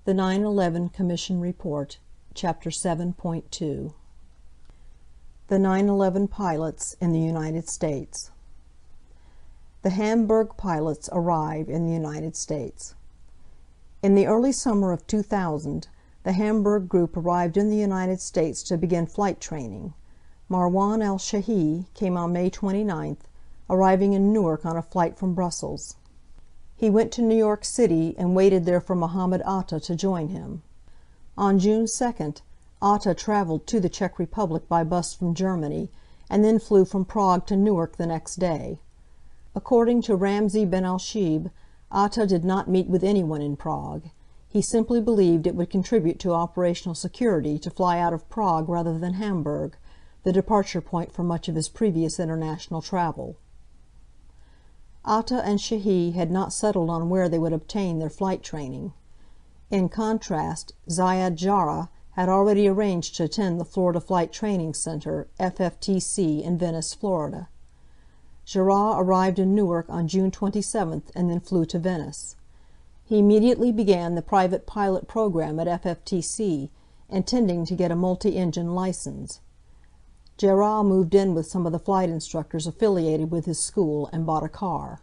The 9/11 Commission Report, Chapter 7.2. The 9/11 Pilots in the United States. The Hamburg pilots arrive in the United States. In the early summer of 2000, the Hamburg group arrived in the United States to begin flight training. Marwan al-Shahi came on May 29th, arriving in Newark on a flight from Brussels. He went to New York City and waited there for Mohammed Atta to join him. On June 2nd, Atta traveled to the Czech Republic by bus from Germany, and then flew from Prague to Newark the next day. According to Ramzi Ben Al-Shibh, Atta did not meet with anyone in Prague. He simply believed it would contribute to operational security to fly out of Prague rather than Hamburg, the departure point for much of his previous international travel. Atta and Shahi had not settled on where they would obtain their flight training. In contrast, Zayed Jarrah had already arranged to attend the Florida Flight Training Center, FFTC, in Venice, Florida. Jarrah arrived in Newark on June 27th and then flew to Venice. He immediately began the private pilot program at FFTC, intending to get a multi-engine license. Jarrah moved in with some of the flight instructors affiliated with his school and bought a car.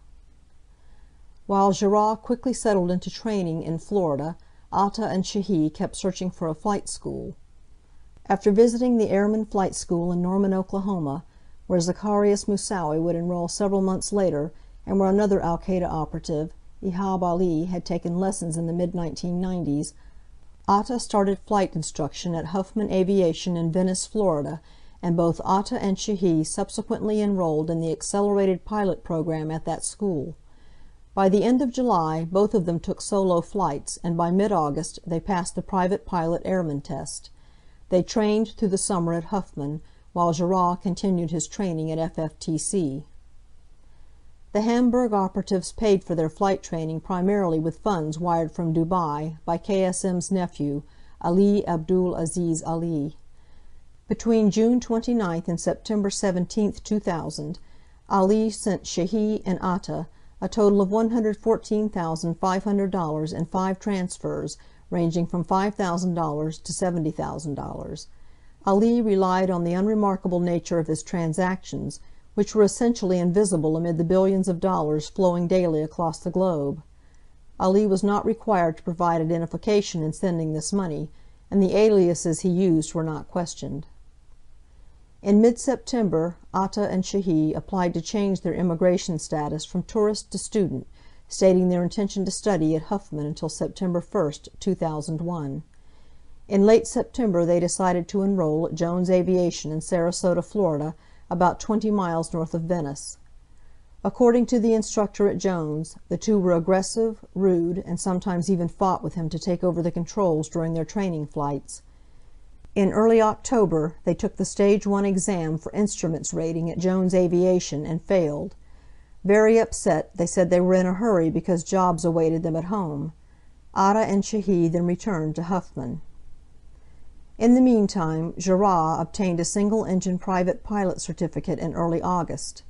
While Jarrah quickly settled into training in Florida, Atta and Shahi kept searching for a flight school. After visiting the Airman Flight School in Norman, Oklahoma, where Zacharias Moussaoui would enroll several months later, and where another al-Qaeda operative, Ihab Ali, had taken lessons in the mid-1990s, Atta started flight instruction at Huffman Aviation in Venice, Florida, and both Atta and Shahi subsequently enrolled in the accelerated pilot program at that school. By the end of July, both of them took solo flights, and by mid-August they passed the private pilot airman test. They trained through the summer at Huffman, while Jarrah continued his training at FFTC. The Hamburg operatives paid for their flight training primarily with funds wired from Dubai by KSM's nephew, Ali Abdul Aziz Ali. Between June 29th and September 17, 2000, Ali sent Shahi and Atta a total of $114,500 in 5 transfers ranging from $5,000 to $70,000. Ali relied on the unremarkable nature of his transactions, which were essentially invisible amid the billions of dollars flowing daily across the globe. Ali was not required to provide identification in sending this money, and the aliases he used were not questioned. In mid-September, Atta and Shahi applied to change their immigration status from tourist to student, stating their intention to study at Huffman until September 1, 2001. In late September they decided to enroll at Jones Aviation in Sarasota, Florida, about 20 miles north of Venice. According to the instructor at Jones, the two were aggressive, rude, and sometimes even fought with him to take over the controls during their training flights. In early October, they took the Stage 1 exam for instruments rating at Jones Aviation and failed. Very upset, they said they were in a hurry because jobs awaited them at home. Atta and Shahi then returned to Huffman. In the meantime, Jarrah obtained a single-engine private pilot certificate in early August.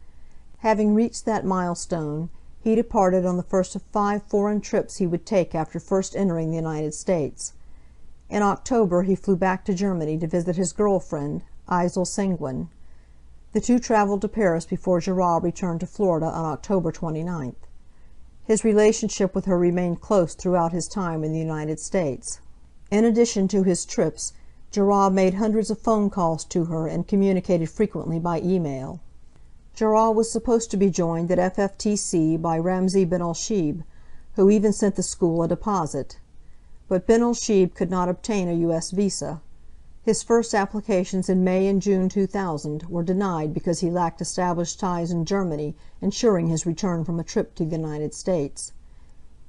Having reached that milestone, he departed on the first of 5 foreign trips he would take after first entering the United States. In October he flew back to Germany to visit his girlfriend, Isel Senguin. The two traveled to Paris before Jarrah returned to Florida on October 29th. His relationship with her remained close throughout his time in the United States. In addition to his trips, Jarrah made hundreds of phone calls to her and communicated frequently by email. Jarrah was supposed to be joined at FFTC by Ramzi Ben Al-Shibh, who even sent the school a deposit. But Ben Al-Shibh could not obtain a U.S. visa. His first applications in May and June 2000 were denied because he lacked established ties in Germany ensuring his return from a trip to the United States.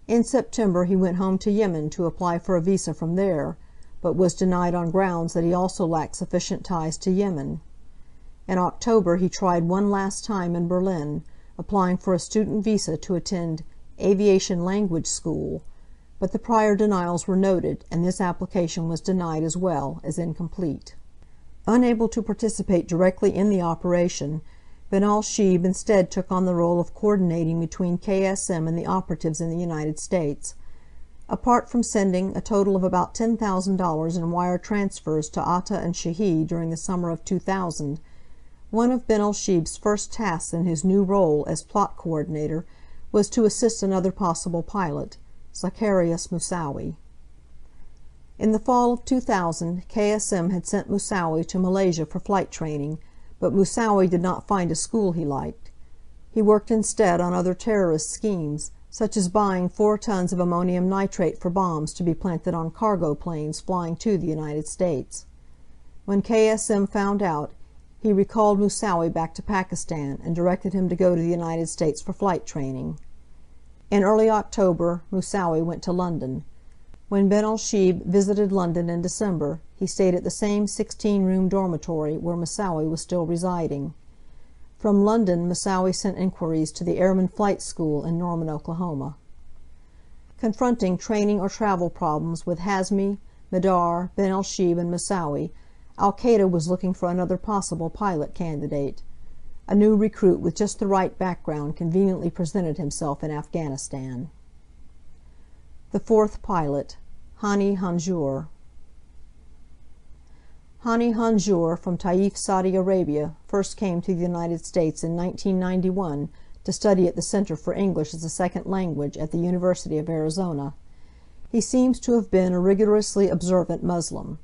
In September he went home to Yemen to apply for a visa from there, but was denied on grounds that he also lacked sufficient ties to Yemen. In October he tried one last time in Berlin, applying for a student visa to attend Aviation Language School, but the prior denials were noted, and this application was denied as well as incomplete. Unable to participate directly in the operation, Ben Al-Shibh instead took on the role of coordinating between KSM and the operatives in the United States. Apart from sending a total of about $10,000 in wire transfers to Atta and Shahi during the summer of 2000, one of Ben el-Shib's first tasks in his new role as plot coordinator was to assist another possible pilot, Zacarias Moussaoui. In the fall of 2000, KSM had sent Moussaoui to Malaysia for flight training, but Moussaoui did not find a school he liked. He worked instead on other terrorist schemes, such as buying 4 tons of ammonium nitrate for bombs to be planted on cargo planes flying to the United States. When KSM found out, he recalled Moussaoui back to Pakistan and directed him to go to the United States for flight training. In early October, Moussaoui went to London. When Ben el-Shib visited London in December, he stayed at the same 16-room dormitory where Moussaoui was still residing. From London, Moussaoui sent inquiries to the Airman Flight School in Norman, Oklahoma. Confronting training or travel problems with Hazmi, Madar, Ben el-Shib, and Moussaoui, al-Qaeda was looking for another possible pilot candidate. A new recruit with just the right background conveniently presented himself in Afghanistan. The fourth pilot, Hani Hanjour. Hani Hanjour, from Taif, Saudi Arabia, first came to the United States in 1991 to study at the Center for English as a Second Language at the University of Arizona. He seems to have been a rigorously observant Muslim.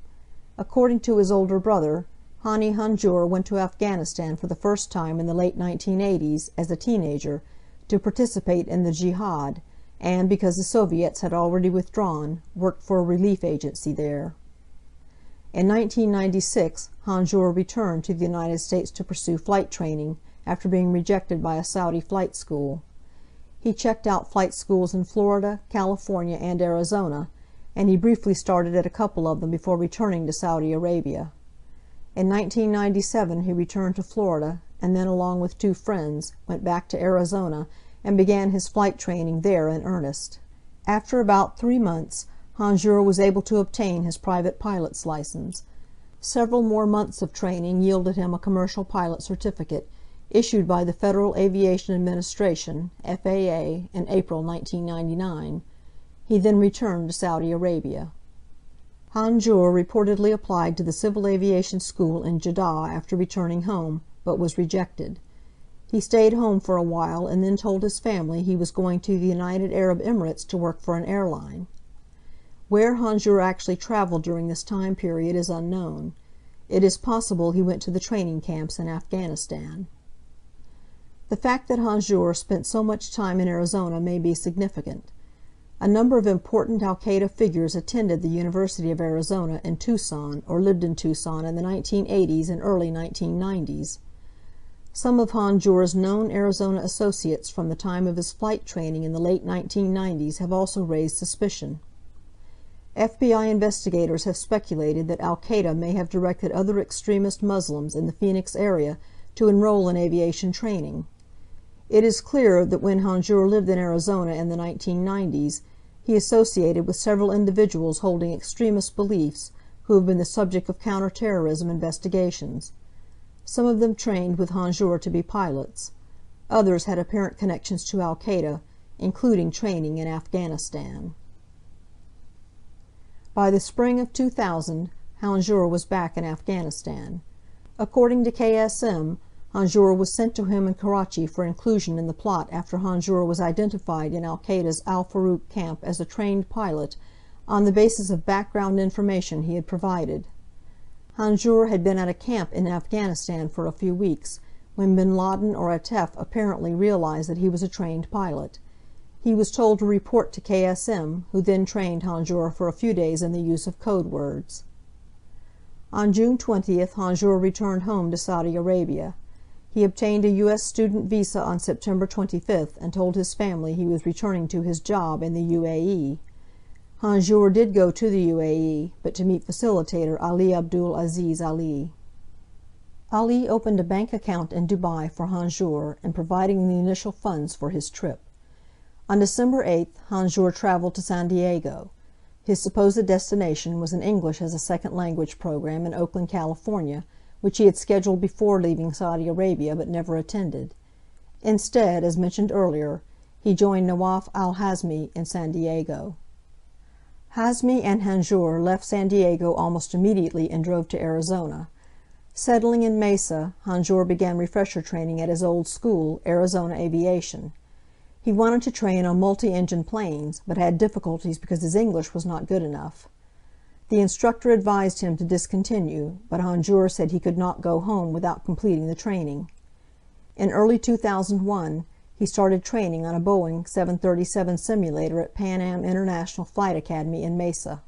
According to his older brother, Hani Hanjour went to Afghanistan for the first time in the late 1980s as a teenager to participate in the jihad, and, because the Soviets had already withdrawn, worked for a relief agency there. In 1996, Hanjour returned to the United States to pursue flight training after being rejected by a Saudi flight school. He checked out flight schools in Florida, California, and Arizona, and he briefly started at a couple of them before returning to Saudi Arabia. In 1997 he returned to Florida, and then, along with 2 friends, went back to Arizona and began his flight training there in earnest. After about 3 months, Hanjour was able to obtain his private pilot's license. Several more months of training yielded him a commercial pilot certificate, issued by the Federal Aviation Administration, FAA, in April 1999. He then returned to Saudi Arabia. Hanjour reportedly applied to the Civil Aviation School in Jeddah after returning home, but was rejected. He stayed home for a while and then told his family he was going to the United Arab Emirates to work for an airline. Where Hanjour actually traveled during this time period is unknown. It is possible he went to the training camps in Afghanistan. The fact that Hanjour spent so much time in Arizona may be significant. A number of important al-Qaeda figures attended the University of Arizona in Tucson or lived in Tucson in the 1980s and early 1990s. Some of Hanjour's known Arizona associates from the time of his flight training in the late 1990s have also raised suspicion. FBI investigators have speculated that al-Qaeda may have directed other extremist Muslims in the Phoenix area to enroll in aviation training. It is clear that when Hanjour lived in Arizona in the 1990s, he associated with several individuals holding extremist beliefs who have been the subject of counterterrorism investigations. Some of them trained with Hanjour to be pilots. Others had apparent connections to al-Qaeda, including training in Afghanistan. By the spring of 2000, Hanjour was back in Afghanistan. According to KSM, Hanjour was sent to him in Karachi for inclusion in the plot after Hanjour was identified in al-Qaeda's al-Farouk camp as a trained pilot on the basis of background information he had provided. Hanjour had been at a camp in Afghanistan for a few weeks when bin Laden or Atef apparently realized that he was a trained pilot. He was told to report to KSM, who then trained Hanjour for a few days in the use of code words. On June 20th, Hanjour returned home to Saudi Arabia. He obtained a U.S. student visa on September 25th and told his family he was returning to his job in the UAE. Hanjour did go to the UAE, but to meet facilitator Ali Abdul Aziz Ali. Ali opened a bank account in Dubai for Hanjour and providing the initial funds for his trip. On December 8th, Hanjour traveled to San Diego. His supposed destination was an English as a second language program in Oakland, California, which he had scheduled before leaving Saudi Arabia but never attended. Instead, as mentioned earlier, he joined Nawaf al-Hazmi in San Diego. Hazmi and Hanjour left San Diego almost immediately and drove to Arizona. Settling in Mesa, Hanjour began refresher training at his old school, Arizona Aviation. He wanted to train on multi-engine planes, but had difficulties because his English was not good enough. The instructor advised him to discontinue, but Hanjour said he could not go home without completing the training. In early 2001, he started training on a Boeing 737 simulator at Pan Am International Flight Academy in Mesa.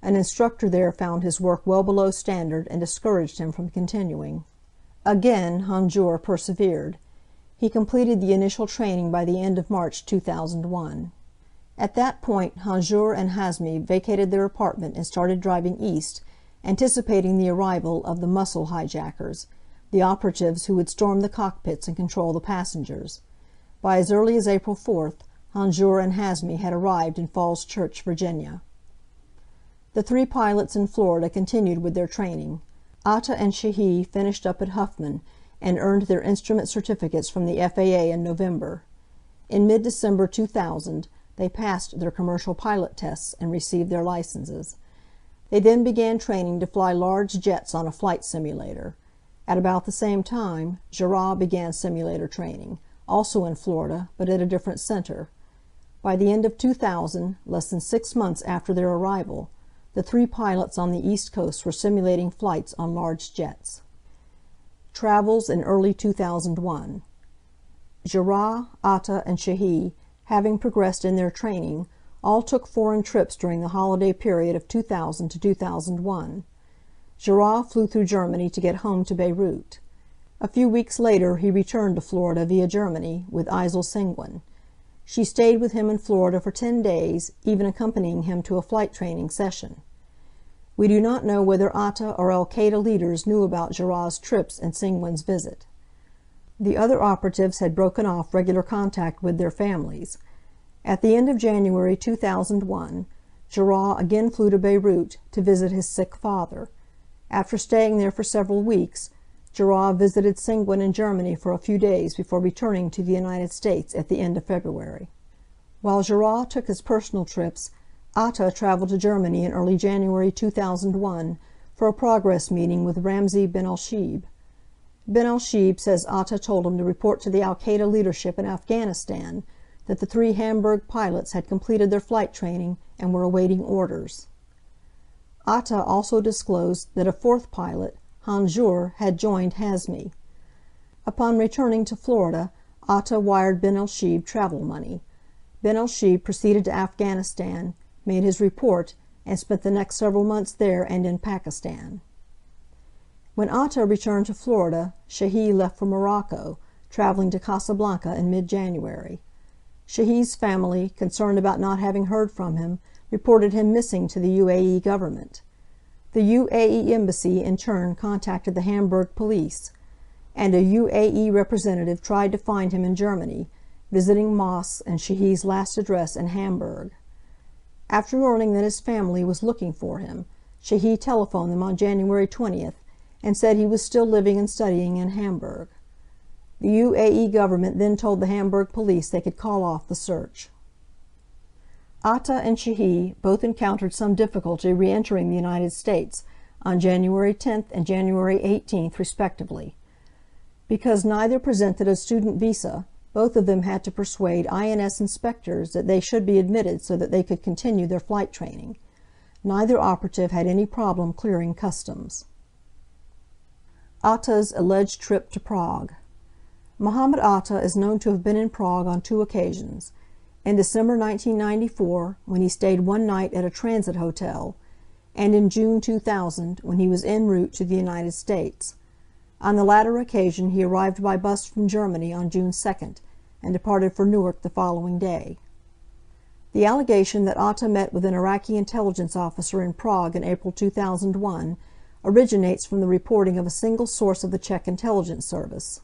An instructor there found his work well below standard and discouraged him from continuing. Again, Hanjour persevered. He completed the initial training by the end of March 2001. At that point, Hanjour and Hazmi vacated their apartment and started driving east, anticipating the arrival of the muscle hijackers, the operatives who would storm the cockpits and control the passengers. By as early as April 4th, Hanjour and Hazmi had arrived in Falls Church, Virginia. The three pilots in Florida continued with their training. Atta and Sheehy finished up at Huffman and earned their instrument certificates from the FAA in November. In mid-December 2000, they passed their commercial pilot tests and received their licenses. They then began training to fly large jets on a flight simulator. At about the same time, Gérard began simulator training, also in Florida, but at a different center. By the end of 2000, less than 6 months after their arrival, the three pilots on the East Coast were simulating flights on large jets. Travels in early 2001. Gérard, Atta, and Sheehy, having progressed in their training, all took foreign trips during the holiday period of 2000 to 2001. Gérard flew through Germany to get home to Beirut. A few weeks later he returned to Florida via Germany with Isel Senguin. She stayed with him in Florida for 10 days, even accompanying him to a flight training session. We do not know whether Atta or al-Qaeda leaders knew about Gérard's trips and Senguin's visit. The other operatives had broken off regular contact with their families. At the end of January 2001, Gérard again flew to Beirut to visit his sick father. After staying there for several weeks, Gérard visited Senguin in Germany for a few days before returning to the United States at the end of February. While Gérard took his personal trips, Atta traveled to Germany in early January 2001 for a progress meeting with Ramzi bin al-Shibh. Bin al-Shibh says Atta told him to report to the al-Qaeda leadership in Afghanistan that the three Hamburg pilots had completed their flight training and were awaiting orders. Atta also disclosed that a fourth pilot, Hanjour, had joined Hazmi. Upon returning to Florida, Atta wired Bin al-Shibh travel money. Bin al-Shibh proceeded to Afghanistan, made his report, and spent the next several months there and in Pakistan. When Atta returned to Florida, Sheehy left for Morocco, traveling to Casablanca in mid-January. Sheehy's family, concerned about not having heard from him, reported him missing to the UAE government. The UAE embassy in turn contacted the Hamburg police, and a UAE representative tried to find him in Germany, visiting mosques and Sheehy's last address in Hamburg. After learning that his family was looking for him, Sheehy telephoned them on January 20th and said he was still living and studying in Hamburg. The UAE government then told the Hamburg police they could call off the search. Atta and Sheehy both encountered some difficulty re-entering the United States on January 10th and January 18th, respectively. Because neither presented a student visa, both of them had to persuade INS inspectors that they should be admitted so that they could continue their flight training. Neither operative had any problem clearing customs. Atta's alleged trip to Prague. Mohammed Atta is known to have been in Prague on 2 occasions. In December 1994, when he stayed one night at a transit hotel, and in June 2000, when he was en route to the United States. On the latter occasion he arrived by bus from Germany on June 2nd, and departed for Newark the following day. The allegation that Atta met with an Iraqi intelligence officer in Prague in April 2001 originates from the reporting of a single source of the Czech intelligence service.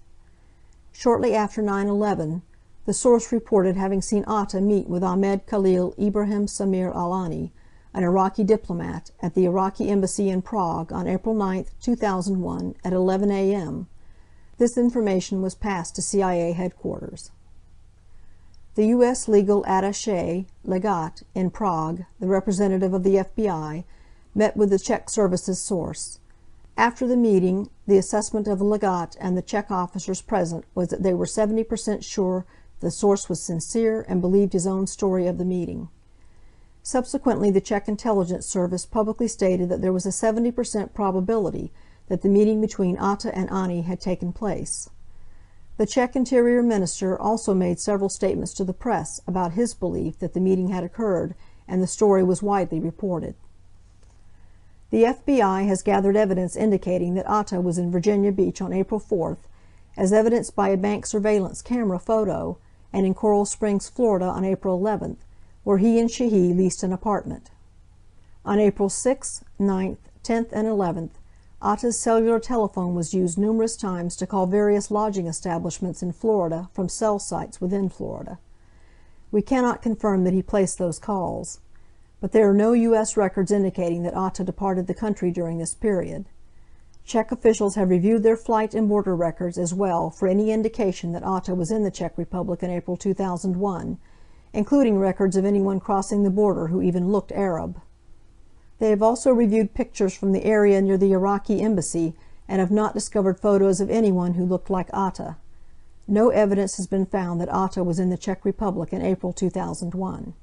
Shortly after 9/11, the source reported having seen Atta meet with Ahmed Khalil Ibrahim Samir Alani, an Iraqi diplomat, at the Iraqi embassy in Prague on April 9, 2001, at 11 a.m. This information was passed to CIA headquarters. The U.S. legal attaché, legat, in Prague, the representative of the FBI, met with the Czech services source. After the meeting, the assessment of the legat and the Czech officers present was that they were 70% sure the source was sincere and believed his own story of the meeting. Subsequently, the Czech intelligence service publicly stated that there was a 70% probability that the meeting between Atta and Ani had taken place. The Czech Interior Minister also made several statements to the press about his belief that the meeting had occurred, and the story was widely reported. The FBI has gathered evidence indicating that Atta was in Virginia Beach on April 4th, as evidenced by a bank surveillance camera photo, and in Coral Springs, Florida on April 11th, where he and Sheehy leased an apartment. On April 6th, 9th, 10th, and 11th, Atta's cellular telephone was used numerous times to call various lodging establishments in Florida from cell sites within Florida. We cannot confirm that he placed those calls, but there are no U.S. records indicating that Atta departed the country during this period. Czech officials have reviewed their flight and border records as well for any indication that Atta was in the Czech Republic in April 2001, including records of anyone crossing the border who even looked Arab. They have also reviewed pictures from the area near the Iraqi embassy and have not discovered photos of anyone who looked like Atta. No evidence has been found that Atta was in the Czech Republic in April 2001.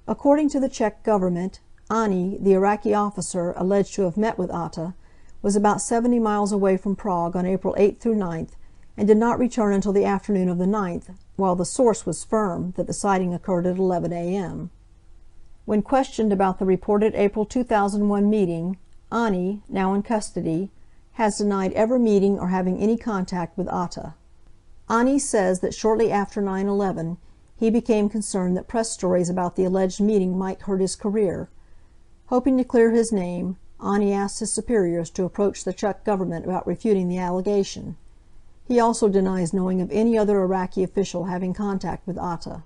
According to the Czech government, Ani, the Iraqi officer alleged to have met with Atta, was about 70 miles away from Prague on April 8th through 9th and did not return until the afternoon of the 9th, while the source was firm that the sighting occurred at 11 a.m. When questioned about the reported April 2001 meeting, Ani, now in custody, has denied ever meeting or having any contact with Atta. Ani says that shortly after 9/11, he became concerned that press stories about the alleged meeting might hurt his career. Hoping to clear his name, Ani asked his superiors to approach the Czech government about refuting the allegation. He also denies knowing of any other Iraqi official having contact with Atta.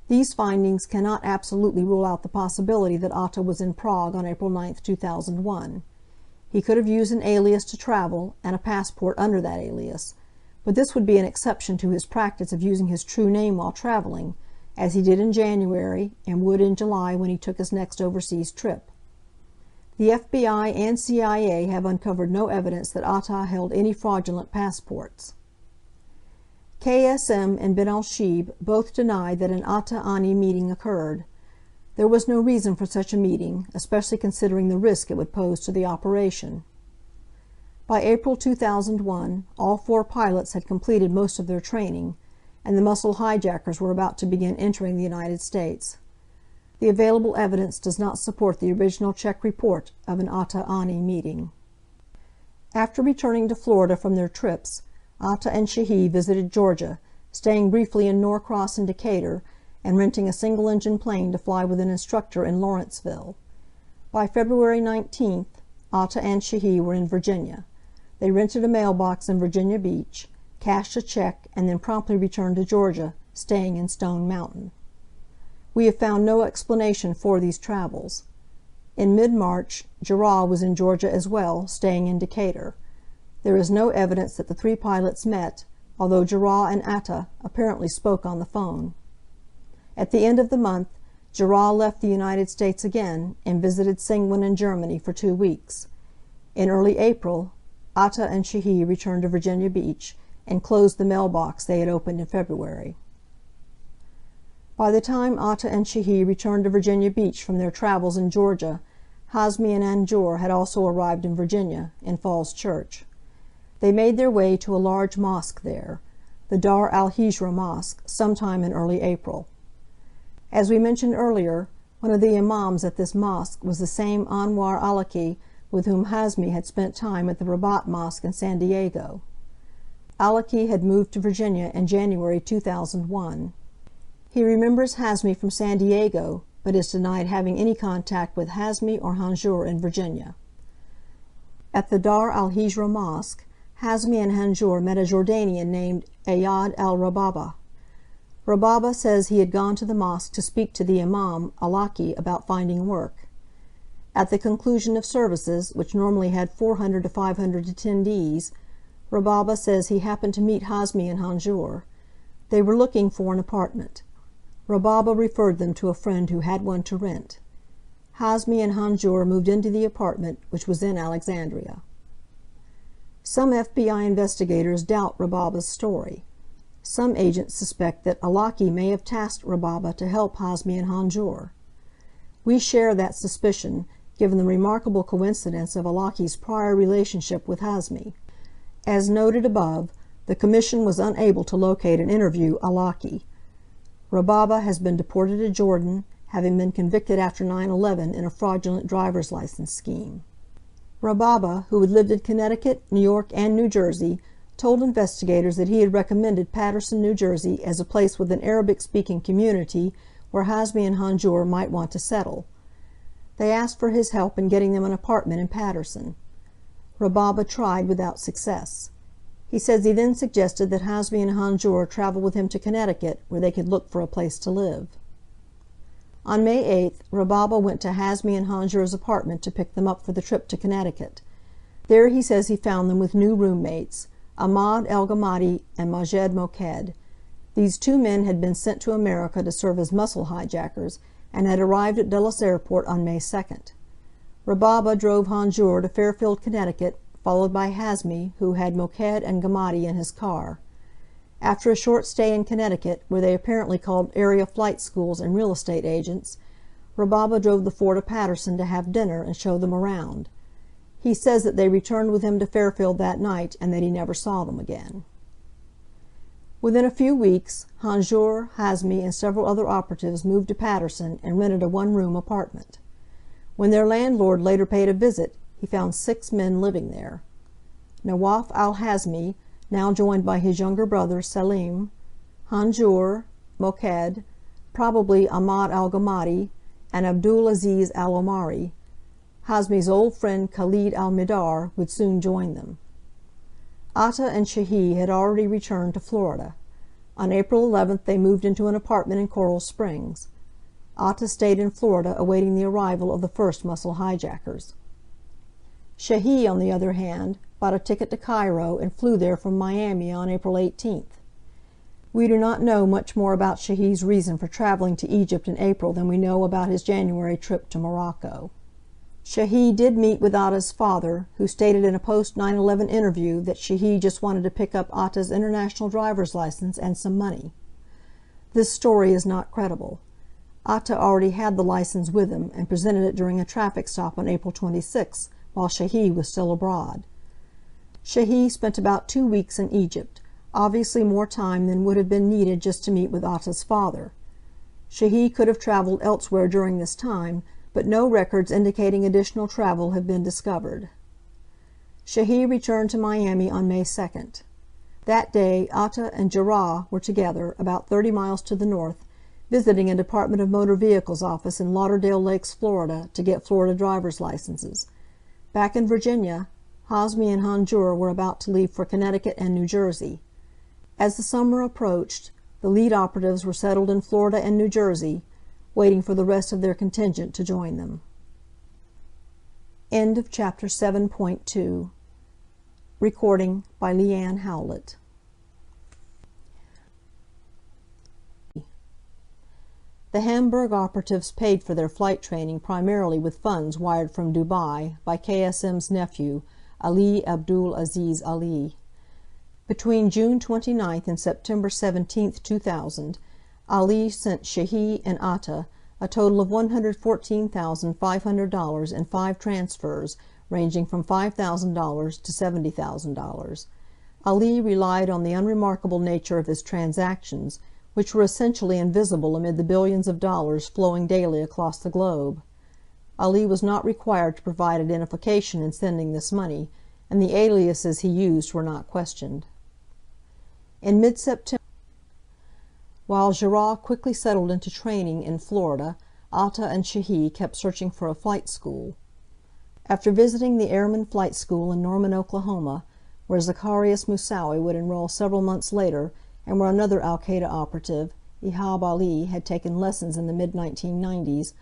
These findings cannot absolutely rule out the possibility that Atta was in Prague on April 9, 2001. He could have used an alias to travel, and a passport under that alias, but this would be an exception to his practice of using his true name while traveling, as he did in January and would in July when he took his next overseas trip. The FBI and CIA have uncovered no evidence that Atta held any fraudulent passports. KSM and Ben al-Shib both denied that an Atta-Ani meeting occurred. There was no reason for such a meeting, especially considering the risk it would pose to the operation. By April 2001, all 4 pilots had completed most of their training, and the muscle hijackers were about to begin entering the United States. The available evidence does not support the original Czech report of an Atta-Ani meeting. After returning to Florida from their trips, Atta and Sheehy visited Georgia, staying briefly in Norcross and Decatur, and renting a single-engine plane to fly with an instructor in Lawrenceville. By February 19th, Atta and Sheehy were in Virginia. They rented a mailbox in Virginia Beach, cashed a check, and then promptly returned to Georgia, staying in Stone Mountain. We have found no explanation for these travels. In mid-March, Jarrah was in Georgia as well, staying in Decatur. There is no evidence that the 3 pilots met, although Jarrah and Atta apparently spoke on the phone. At the end of the month, Jarrah left the United States again and visited Singwin in Germany for 2 weeks. In early April, Atta and Sheehy returned to Virginia Beach and closed the mailbox they had opened in February. By the time Atta and Sheehy returned to Virginia Beach from their travels in Georgia, Hazmi and Anjor had also arrived in Virginia, in Falls Church. They made their way to a large mosque there, the Dar al-Hijra Mosque, sometime in early April. As we mentioned earlier, one of the imams at this mosque was the same Anwar Alaki with whom Hazmi had spent time at the Rabat Mosque in San Diego. Alaki had moved to Virginia in January 2001. He remembers Hazmi from San Diego, but is denied having any contact with Hazmi or Hanjour in Virginia. At the Dar al-Hijra Mosque, Hazmi and Hanjour met a Jordanian named Ayad al-Rababa. Rababa says he had gone to the mosque to speak to the Imam, Alaki, about finding work. At the conclusion of services, which normally had 400 to 500 attendees, Rababa says he happened to meet Hazmi and Hanjour. They were looking for an apartment. Rababa referred them to a friend who had one to rent. Hazmi and Hanjour moved into the apartment, which was in Alexandria. Some FBI investigators doubt Rababa's story. Some agents suspect that Alaki may have tasked Rababa to help Hazmi and Hanjour. We share that suspicion, given the remarkable coincidence of Alaki's prior relationship with Hazmi. As noted above, the Commission was unable to locate and interview Alaki. Rababa has been deported to Jordan, having been convicted after 9/11 in a fraudulent driver's license scheme. Rababa, who had lived in Connecticut, New York, and New Jersey, told investigators that he had recommended Paterson, New Jersey, as a place with an Arabic-speaking community where Hazmi and Hanjour might want to settle. They asked for his help in getting them an apartment in Paterson. Rababa tried without success. He says he then suggested that Hazmi and Hanjour travel with him to Connecticut, where they could look for a place to live. On May 8th, Rababa went to Hazmi and Hanjour's apartment to pick them up for the trip to Connecticut. There he says he found them with new roommates, Ahmad El-Gamadi and Majed Moked. These two men had been sent to America to serve as muscle hijackers and had arrived at Dulles Airport on May 2nd. Rababa drove Hanjour to Fairfield, Connecticut, followed by Hazmi, who had Moked and Gamadi in his car. After a short stay in Connecticut, where they apparently called area flight schools and real estate agents, Rababa drove the four to Paterson to have dinner and show them around. He says that they returned with him to Fairfield that night and that he never saw them again. Within a few weeks, Hanjour, Hazmi, and several other operatives moved to Paterson and rented a one-room apartment. When their landlord later paid a visit, he found 6 men living there. Nawaf al-Hazmi, now joined by his younger brother Selim, Hanjour, Moked, probably Ahmad al-Gamadi, and Abdul Aziz al-Omari. Hazmi's old friend Khalid al-Midar would soon join them. Atta and Shahi had already returned to Florida. On April 11th they moved into an apartment in Coral Springs. Atta stayed in Florida awaiting the arrival of the first muscle hijackers. Shahi, on the other hand, bought a ticket to Cairo and flew there from Miami on April 18th. We do not know much more about Shahi's reason for traveling to Egypt in April than we know about his January trip to Morocco. Shahi did meet with Atta's father, who stated in a post-9/11 interview that Shahi just wanted to pick up Atta's international driver's license and some money. This story is not credible. Atta already had the license with him and presented it during a traffic stop on April 26, while Shahi was still abroad. Shahi spent about 2 weeks in Egypt, obviously more time than would have been needed just to meet with Atta's father. Shahi could have traveled elsewhere during this time, but no records indicating additional travel have been discovered. Shahi returned to Miami on May 2nd. That day, Atta and Jarrah were together, about 30 miles to the north, visiting a Department of Motor Vehicles office in Lauderdale Lakes, Florida, to get Florida driver's licenses. Back in Virginia, Hazmi and Hanjour were about to leave for Connecticut and New Jersey. As the summer approached, the lead operatives were settled in Florida and New Jersey, waiting for the rest of their contingent to join them. End of Chapter 7.2. Recording by Leanne Howlett. The Hamburg operatives paid for their flight training primarily with funds wired from Dubai by KSM's nephew, Ali Abdul Aziz Ali. Between June 29th and September 17, 2000, Ali sent Shahi and Atta a total of $114,500 in 5 transfers ranging from $5,000 to $70,000. Ali relied on the unremarkable nature of his transactions, which were essentially invisible amid the billions of dollars flowing daily across the globe. Ali was not required to provide identification in sending this money, and the aliases he used were not questioned. In mid-September, while Jarrah quickly settled into training in Florida, Atta and Shahi kept searching for a flight school. After visiting the Airman Flight School in Norman, Oklahoma, where Zacharias Moussaoui would enroll several months later, and where another al-Qaeda operative, Ihab Ali, had taken lessons in the mid-1990s,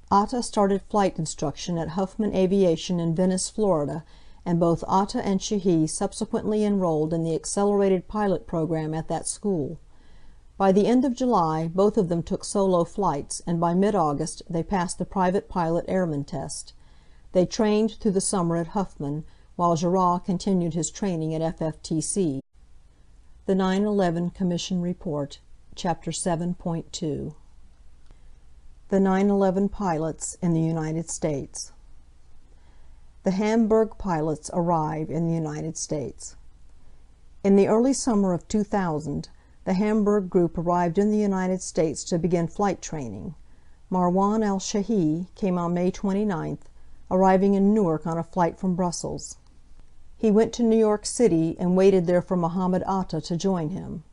Atta started flight instruction at Huffman Aviation in Venice, Florida, and both Atta and Shahi subsequently enrolled in the accelerated pilot program at that school. By the end of July, both of them took solo flights, and by mid-August they passed the private pilot airman test. They trained through the summer at Huffman, while Gérard continued his training at FFTC. The 9/11 Commission Report, Chapter 7.2. The 9/11 Pilots in the United States. The Hamburg pilots arrive in the United States. In the early summer of 2000, the Hamburg group arrived in the United States to begin flight training. Marwan el-Shahi came on May 29th, arriving in Newark on a flight from Brussels. He went to New York City and waited there for Mohammed Atta to join him.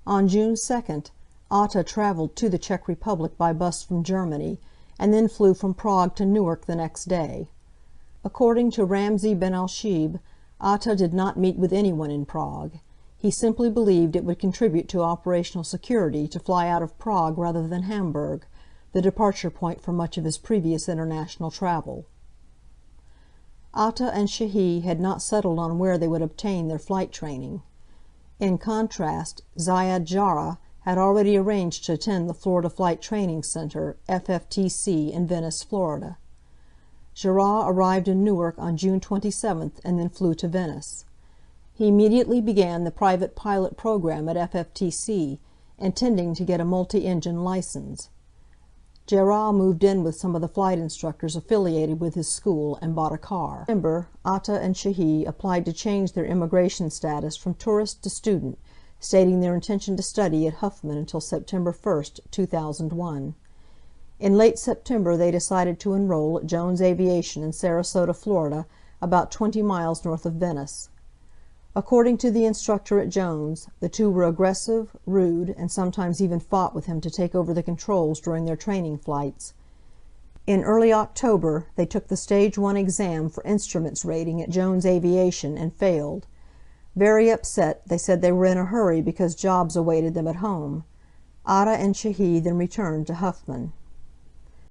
On June 2nd, Atta traveled to the Czech Republic by bus from Germany, and then flew from Prague to Newark the next day. According to Ramzi Ben Al-Shib, Atta did not meet with anyone in Prague. He simply believed it would contribute to operational security to fly out of Prague rather than Hamburg, the departure point for much of his previous international travel. Atta and Shahi had not settled on where they would obtain their flight training. In contrast, Zayed Jarrah had already arranged to attend the Florida Flight Training Center, FFTC, in Venice, Florida. Gérard arrived in Newark on June 27th and then flew to Venice. He immediately began the private pilot program at FFTC, intending to get a multi-engine license. Gérard moved in with some of the flight instructors affiliated with his school and bought a car. In November, Atta and Shahi applied to change their immigration status from tourist to student, stating their intention to study at Huffman until September 1st, 2001. In late September they decided to enroll at Jones Aviation in Sarasota, Florida, about 20 miles north of Venice. According to the instructor at Jones, the two were aggressive, rude, and sometimes even fought with him to take over the controls during their training flights. In early October they took the Stage 1 exam for instruments rating at Jones Aviation and failed. Very upset, they said they were in a hurry because jobs awaited them at home. Atta and Shahi then returned to Huffman.